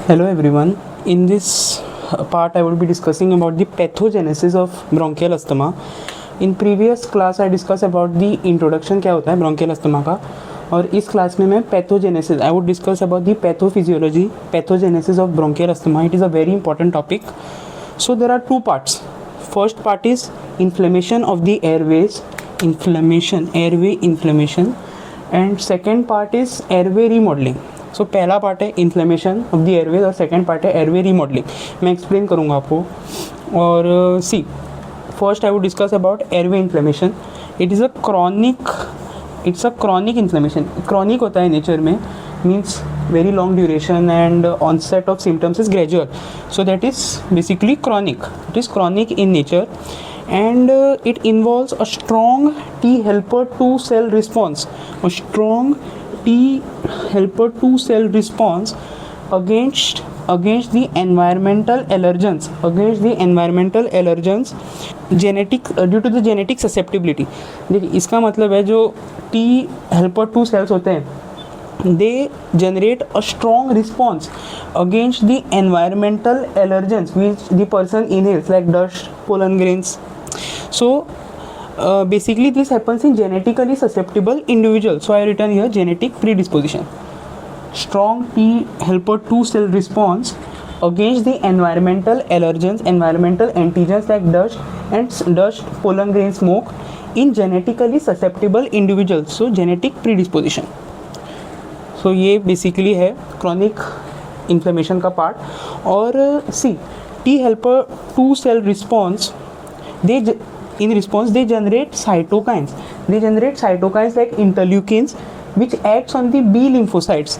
Hello everyone. In this part I will be discussing about the pathogenesis of bronchial asthma. In previous class I discussed about the introduction क्या होता है bronchial asthma का, और इस class में मैं pathogenesis I would discuss about the pathophysiology, pathogenesis of bronchial asthma. It is a very important topic. So there are two parts. First part is inflammation of the airways, airway inflammation, and second part is airway remodeling. सो पहला part है inflammation of the airways और second part है airway remodeling. मैं explain करूँगा आपको. और see first I would discuss about airway inflammation. It's a chronic inflammation. Chronic होता है नेचर में, means very long duration and onset of symptoms is gradual. So that is basically chronic. It is chronic in nature and it involves a strong T helper 2 cell response, a strong T helper 2 cell response against the environmental allergens, genetic due to the genetic susceptibility. देखिए इसका मतलब है जो T helper 2 cells होते हैं, they generate a strong response against the environmental allergens which the person inhales, like dust, pollen grains. So basically this happens in genetically susceptible individuals. So I written here genetic predisposition. Strong T helper 2 cell response against the environmental allergens, environmental antigens like dust, pollen grain, smoke in genetically susceptible individuals. So genetic predisposition. So ये basically है chronic inflammation का part. और C T helper 2 cell response, in response they generate cytokines. They generate cytokines like interleukins which acts on the B lymphocytes,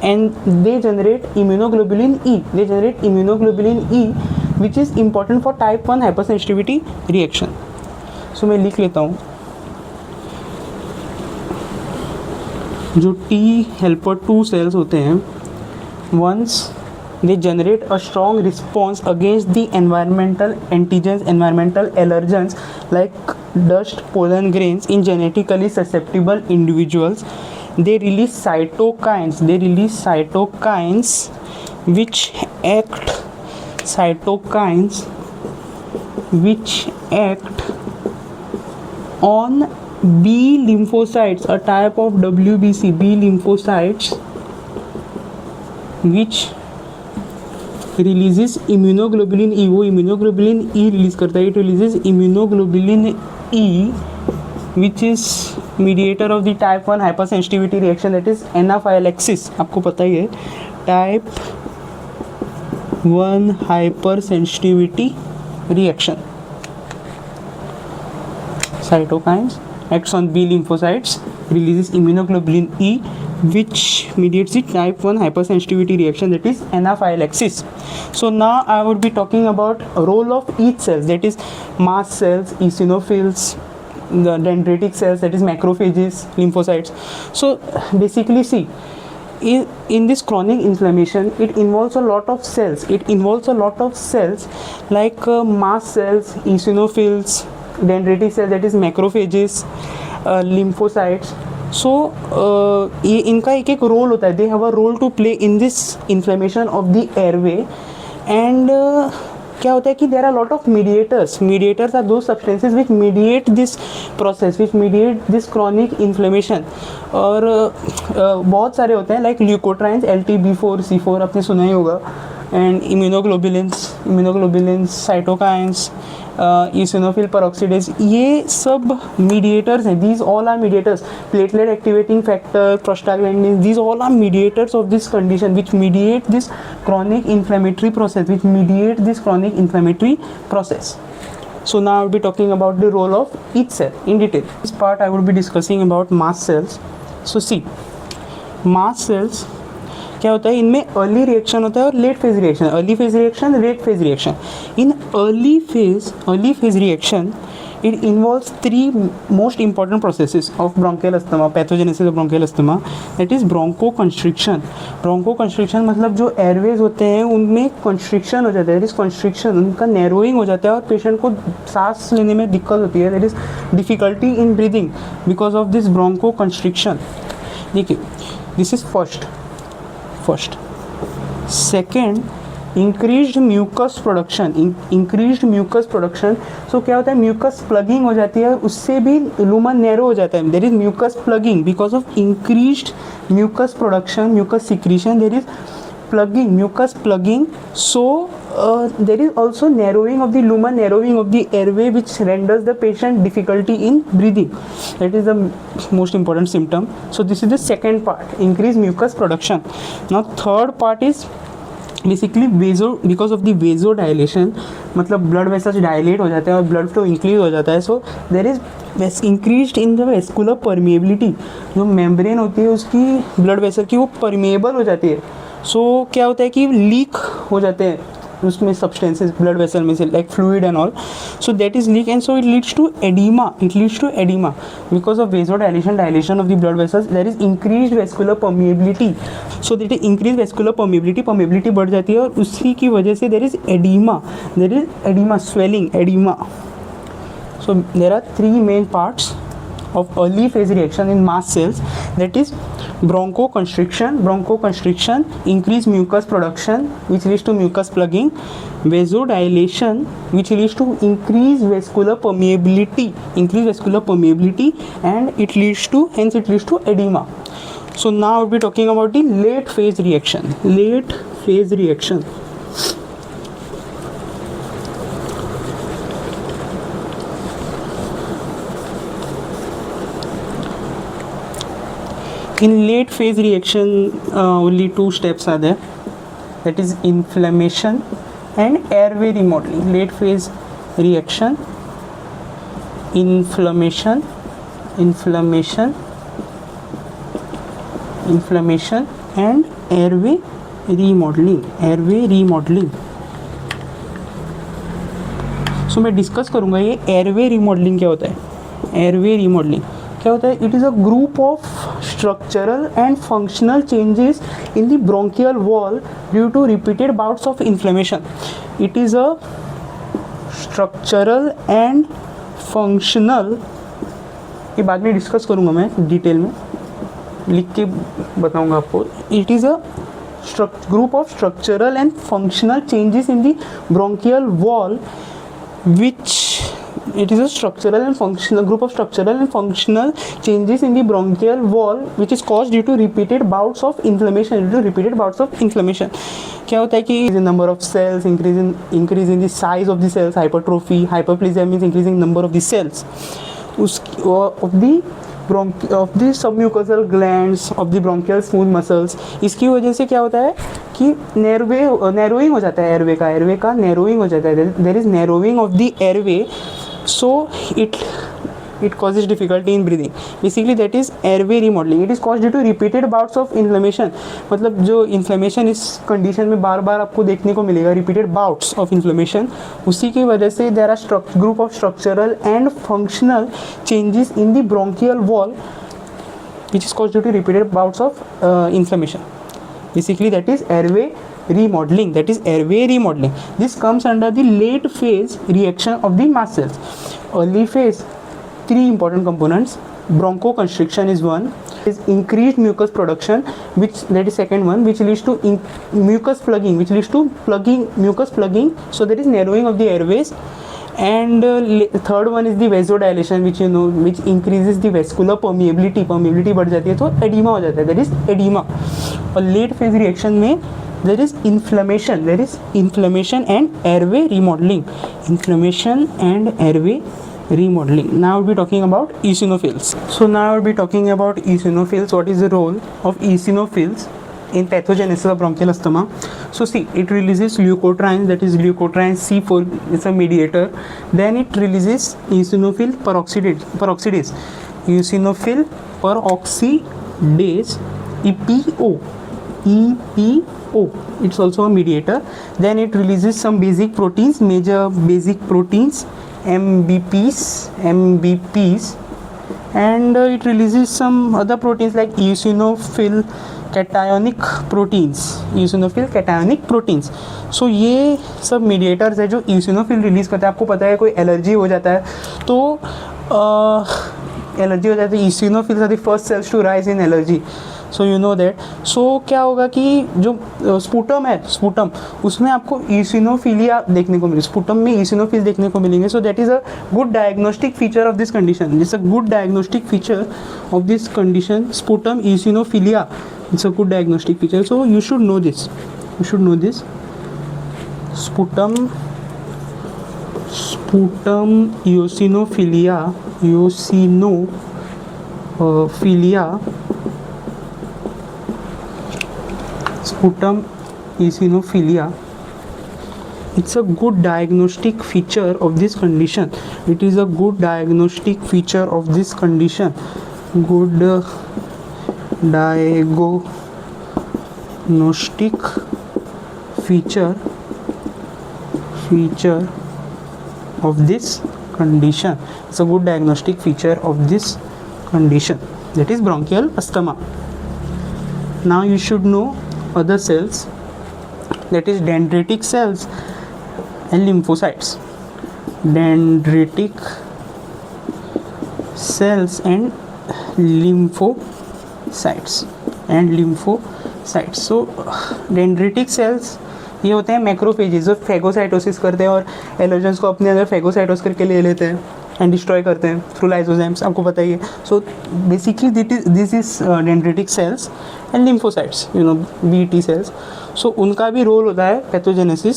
and they generate immunoglobulin E. Which is important for type 1 hypersensitivity reaction. So मैं लिख लेता हूँ. जो T helper 2 cells होते हैं, once they generate a strong response against the environmental antigens, environmental allergens like dust, pollen grains in genetically susceptible individuals, they release cytokines which act on B lymphocytes, a type of WBC, B lymphocytes, which releases immunoglobulin E. वो immunoglobulin E release करता है. It releases immunoglobulin E which is mediator of the type 1 hypersensitivity reaction, that is anaphylaxis. आपको पता ही है, type 1 hypersensitivity reaction. Cytokines acts on B lymphocytes, releases immunoglobulin E which mediates the type 1 hypersensitivity reaction, that is anaphylaxis. So now I would be talking about role of each cells, that is mast cells, eosinophils, the dendritic cells, that is macrophages, lymphocytes. So basically see, in this chronic inflammation it involves a lot of cells. Like mast cells, eosinophils, dendritic cells, that is macrophages, lymphocytes. सो ये इनका एक एक role होता है. They have a role to play in this inflammation of the airway. And क्या होता है कि there are lot of mediators or those substances which mediate this process, which mediate this chronic inflammation. और बहुत सारे होते हैं, लाइक ल्यूकोट्राइन्स, LTB4C4 आपने सुना ही होगा, and immunoglobulins, cytokines, eosinophil peroxidase, ये सब मीडिएटर्स हैं. these all are mediators. platelet activating factor, prostaglandins, these all are mediators of this condition which mediate this chronic inflammatory process. So now I will be talking about the role of each cell in detail. This part I will be discussing about mast cells. So see, mast cells क्या होता है, इनमें early reaction होता है और late phase reaction, late phase reaction. In early phase reaction it involves 3 most important processes of bronchial asthma, pathogenesis of bronchial asthma, that is bronchoconstriction. मतलब जो Airways होते हैं उनमें कंस्ट्रिक्शन हो जाता है, that is constriction, उनका नैरोइंग हो जाता है और पेशेंट को सांस लेने में दिक्कत होती है, that is difficulty in breathing because of this bronchoconstriction. देखिए, this is first. Second, increased mucus production, increased mucus production. So क्या होता है, म्यूकस प्लगिंग हो जाती है, उससे भी लूमन नैरो हो जाता है। There is mucus plugging because of increased mucus production, mucus secretion, there is plugging, mucus plugging. So there is also narrowing of the lumen, narrowing of the airway, which renders the patient difficulty in breathing. That is the most important symptom. So this is the second part, increase mucus production. Now third part is basically because of the vasodilation, मतलब blood vessels dilate हो जाते हैं और blood flow increase हो जाता है। So there is increase in the vascular permeability, जो membrane होती है उसकी ब्लड वेसल की वो परमिएबल हो जाती है। सो क्या होता है कि लीक हो जाते हैं उसमें सब्सटेंसेस ब्लड वेसल में से, like fluid and all. So that is leak and so it leads to oedema, because of vasodilation, dilation of the blood vessels, there is increased vascular permeability. So that is increase vascular permeability बढ़ जाती है और उसी की वजह से there is oedema, swelling, oedema. So there are 3 main parts of early phase reaction in mast cells, that is bronchoconstriction, increased mucus production which leads to mucus plugging, vasodilation which leads to increased vascular permeability, and it leads to edema. So now we'll be talking about the late phase reaction. In late phase reaction, only 2 steps are there, that is inflammation and airway remodeling. Late phase reaction, inflammation and airway remodeling. So मैं discuss करूँगा ये airway remodelling क्या होता है। Airway remodelling क्या होता है? It is a group of structural and functional changes in the bronchial wall due to repeated bouts of inflammation. It is a structural and functional, ये बाद में डिस्कस करूँगा मैं डिटेल में, लिख के बताऊँगा आपको। It is a group of structural and functional changes in the bronchial wall which it is a group of structural and functional changes in the bronchial wall which is caused due to repeated bouts of inflammation. क्या होता है कि number of cells, increase in the size of the cells, hypertrophy, hyperplasia means increasing number of the cells of the submucosal glands of the bronchial smooth muscles. इसकी वजह से क्या होता है कि नैरोइंग हो जाता है एयरवे का नैरोइंग हो जाता है। There is narrowing of the airway, so it causes difficulty in breathing. Basically that is airway remodeling. It is caused due to repeated bouts of inflammation. मतलब जो inflammation इस condition में बार बार आपको देखने को मिलेगा, repeated bouts of inflammation, उसी की वजह से there are group of structural and functional changes in the bronchial wall which is caused due to repeated bouts of inflammation. Basically that is airway remodeling. This comes under the late phase reaction of the mast cells. Early phase, 3 important components. Bronchoconstriction is one, is increased mucus production, that is second one, which leads to mucus plugging, mucus plugging, so there is narrowing of the airways. And third one is the vasodilation, which increases the vascular permeability बढ़ जाती है तो edema हो जाता है, that is edema. और late phase reaction में there is inflammation and airway remodeling. Now we'll be talking about eosinophils. What is the role of eosinophils in pathogenesis of bronchial asthma? So see, it releases leukotrienes, that is leukotriene C4, it's a mediator. Then it releases eosinophil peroxidase, EPO, it's also a mediator. Then it releases some basic proteins, major basic proteins, MBPs, and it releases some other proteins like eosinophil cationic proteins. So ये सब mediators है जो eosinophil release करता है। आपको पता है कोई एलर्जी हो जाता है तो eosinophils are the first cells to rise in allergy. So you know that. So क्या होगा कि जो स्पूटम है, स्पूटम उसमें आपको ईसिनोफिलिया देखने को मिले, स्पूटम में ईसिनोफिल देखने को मिलेंगे. So that is a good diagnostic feature of this condition. It's a good diagnostic feature of this condition, sputum eosinophilia. It's a good diagnostic feature. So you should know this, you should know this. Sputum eosinophilia, sputum eosinophilia. It's a good diagnostic feature of this condition. It is a good diagnostic feature of this condition. Good diagnostic feature of this condition. It's a good diagnostic feature of this condition, that is bronchial asthma. Now you should know other cells, that is dendritic cells and lymphocytes. Dendritic cells and lymphocytes. So dendritic cells ये होते हैं macrophages जो phagocytosis करते हैं और एलोजेंस को अपने अंदर फेगोसाइटोस करके ले लेते हैं एंड डिस्ट्रॉय करते हैं थ्रू लाइसोजाइम्स, आपको पता ही है. So basically this is dendritic cells and lymphocytes, you know BT cells. So उनका भी रोल होता है pathogenesis.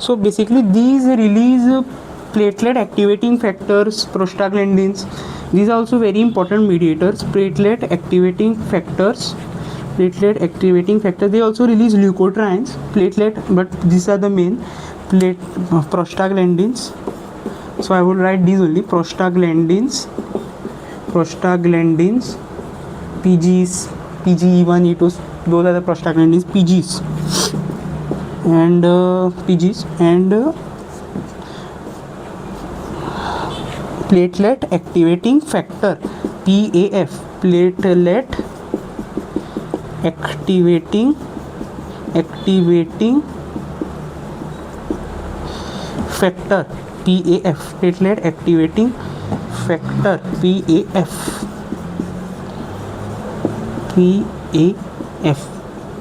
So basically these release platelet activating factors, prostaglandins. These are also very important mediators. Platelet activating factors. They also release leukotrienes, platelet, but these are the main prostaglandins. So I will write these only: prostaglandins, PGs, PGE1, E2. Those are the prostaglandins, PGs, and platelet activating factor, PAF, platelet activating factor, PAF, platelet activating factor, PAF.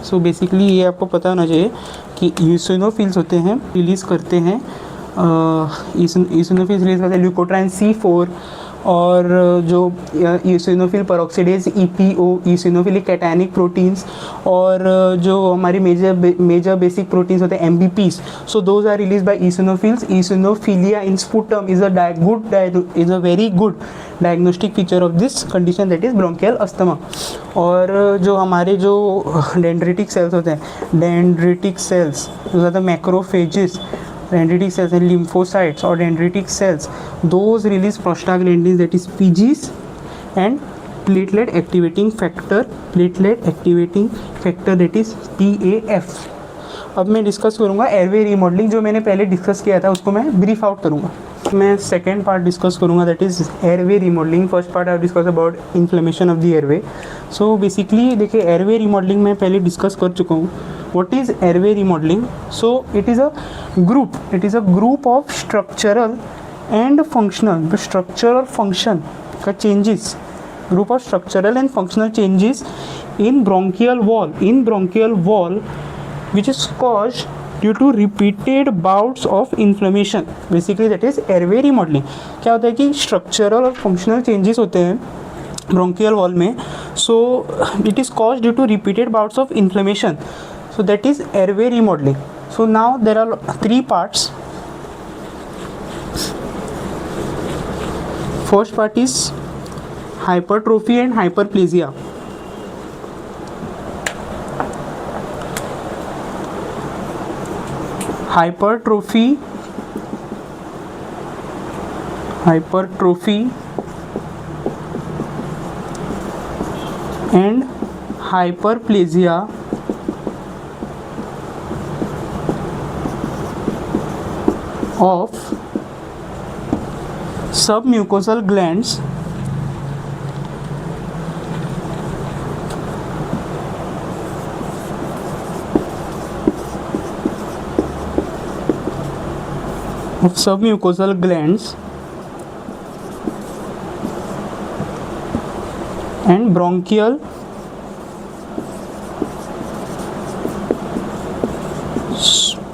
So basically ये आपको पता होना चाहिए कि eosinophils होते हैं, release करते हैं ईसिनोफिल्स रिलीज करते हैं ल्यूकोट्राइन C4 और जो eosinophil peroxidase EPO, eosinophilic cationic proteins, और जो हमारी मेजर बेसिक प्रोटीन्स होते हैं MBPs. So those are release by eosinophils. Eosinophilia in sputum is a very good diagnostic feature of this condition, that is bronchial asthma. और जो हमारे जो dendritic cells होते हैं, डेंड्रिटिक सेल्स ज़्यादा macrophages, dendritic cells and lymphocytes or dendritic cells, those release prostaglandins, that is PGs, and platelet activating factor, that is PAF. अब मैं discuss करूँगा एयरवे रीमॉडलिंग. जो मैंने पहले डिस्कस किया था उसको मैं ब्रीफ आउट करूँगा. मैं सेकेंड पार्ट डिस्कस करूँगा, that is airway remodelling. First part I discuss about inflammation of the airway. So basically देखिए एयरवे रीमॉडलिंग मैं पहले डिस्कस कर चुका हूँ. What is airway remodeling? So it is a group of structural and functional, the structural function का changes, group of structural and functional changes in bronchial wall which is caused due to repeated bouts of inflammation. Basically that is airway remodeling. क्या होता है कि structural और functional changes होते हैं bronchial wall में. So it is caused due to repeated bouts of inflammation. So that is airway remodeling. So now there are three parts. First part is hypertrophy and hyperplasia. Hypertrophy and hyperplasia of submucosal glands and bronchial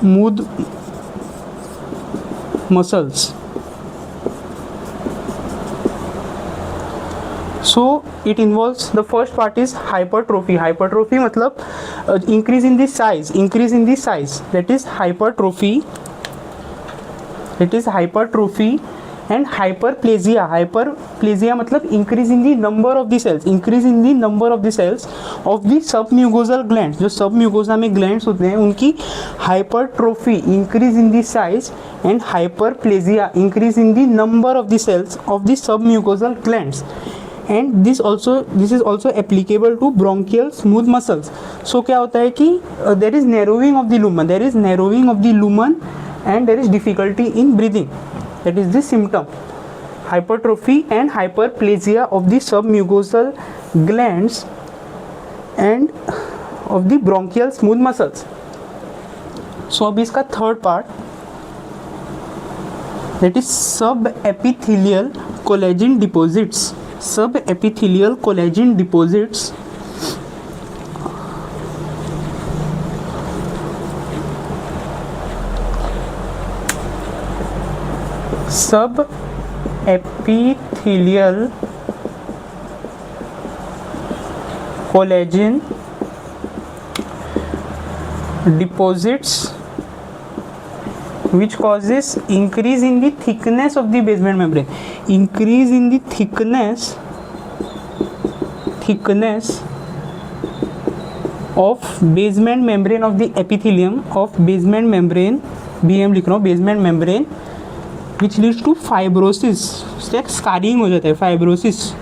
smooth muscles. So it involves, the first part is hypertrophy. Hypertrophy मतलब increase in the size, that is hypertrophy. And hyperplasia मतलब increase in the number of the cells, of the submucosal glands. जो submucosa में glands होते हैं उनकी hypertrophy, increase in the size, and hyperplasia, increase in the number of the cells of the submucosal glands. And this is also applicable to bronchial smooth muscles. So क्या होता है कि there is narrowing of the lumen, and there is difficulty in breathing. That is the symptom. Hypertrophy and hyperplasia of the submucosal glands and of the bronchial smooth muscles. So अब इसका third part, that is subepithelial collagen deposits. Subepithelial collagen deposits collagen deposits which causes increase in the thickness of the basement membrane. Increase in the thickness of basement membrane of the epithelium of basement membrane, BM लिख रहा हूँ, basement membrane, which leads to fibrosis. Scarring हो जाता है, fibrosis,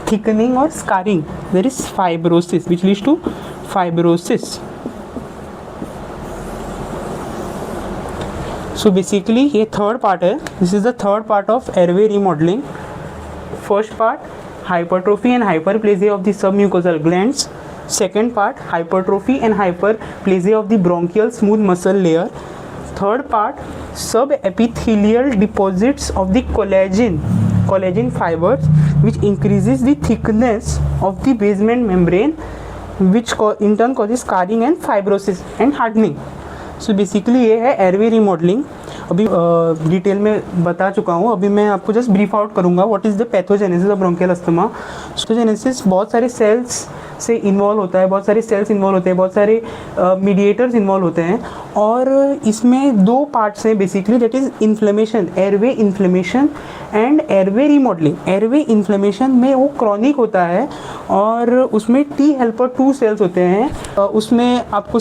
thickening और scarring. There is fibrosis which leads to fibrosis. So basically ये third part है. This is the third part of airway remodeling. First part, hypertrophy and hyperplasia of the submucosal glands. Second part, hypertrophy and hyperplasia of the bronchial smooth muscle layer. Third part, subepithelial deposits of the collagen fibers which increases the thickness of the basement membrane, which in turn causes scarring and fibrosis and hardening. So basically ये है airway remodelling. अभी detail में बता चुका हूँ, अभी मैं आपको जस्ट ब्रीफ आउट करूँगा what is the pathogenesis of bronchial asthma. Pathogenesis बहुत सारे सेल्स से इन्वॉल्व होता है, बहुत सारे मीडिएटर्स इन्वॉल्व होते हैं, और इसमें दो पार्ट्स हैं basically, that is inflammation, airway inflammation and airway remodelling. Airway inflammation में वो क्रॉनिक होता है और उसमें टी हेल्पर 2 सेल्स होते हैं. उसमें आपको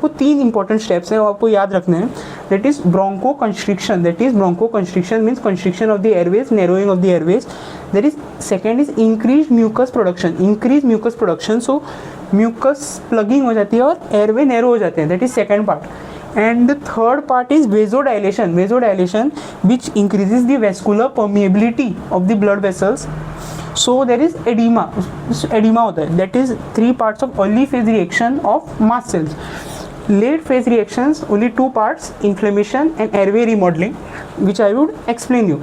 3 इंपॉर्टेंट स्टेप्स हैं, आपको याद रखने हैं. That is bronchoconstriction means constriction of the airways, narrowing of the airways. That is second is increase mucus production. So mucus plugging हो जाती है और एयरवे नैरो हो जाते हैं. That is second part. And the third part is vasodilation, which increases the vascular permeability of the blood vessels. So there is edema होता है. That is 3 parts of early phase reaction of mast cells. Late phase reactions, only 2 parts, inflammation and airway remodeling, which I would explain you.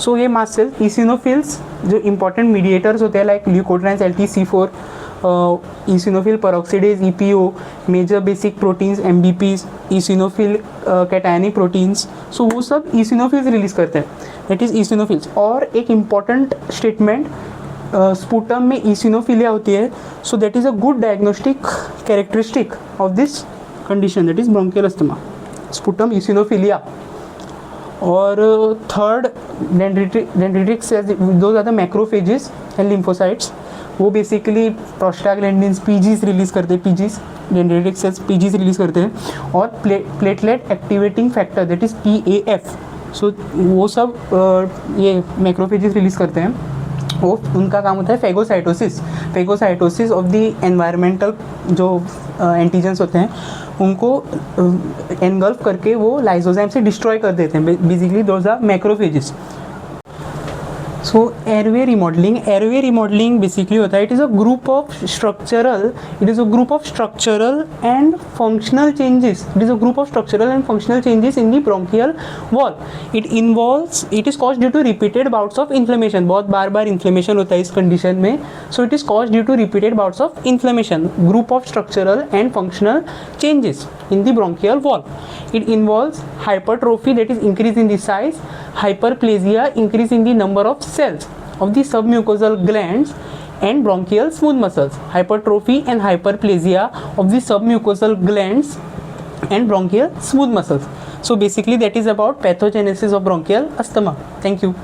So ये mast cells, eosinophils जो important mediators होते हैं like leukotrienes, LTC4, eosinophil peroxidase, EPO, major basic proteins, MBPs, eosinophil cationic proteins. So वो सब eosinophils release करते हैं. That is eosinophils. और एक important statement, sputum में eosinophilia होती है. So that is a good diagnostic characteristic of this condition, that is bronchial asthma. Sputum eosinophilia. और third dendritic cells, those are the macrophages and lymphocytes. वो basically prostaglandins, PGs release करते हैं, dendritic sales PGs release करते हैं, और platelet activating factor, that is PAF. सो वो सब ये मैक्रोफेजेस रिलीज करते हैं. वो उनका काम होता है फेगोसाइटोसिस ऑफ द एनवायरमेंटल जो एंटीजेंस होते हैं उनको एनगल्फ करके वो लाइसोजाइम से डिस्ट्रॉय कर देते हैं. Basically those are macrophages. So airway remodelling basically होता है, it is a group of structural and functional changes, in the bronchial wall. It is caused due to repeated bouts of inflammation. बहुत बार inflammation होता है इस condition में. So it is caused due to repeated bouts of inflammation, group of structural and functional changes in the bronchial wall. It involves hypertrophy, that is increase in the size, hyperplasia, increase in the number of cells of the submucosal glands, and bronchial smooth muscles, hypertrophy and hyperplasia of the submucosal glands and bronchial smooth muscles. So basically that is about pathogenesis of bronchial asthma. Thank you.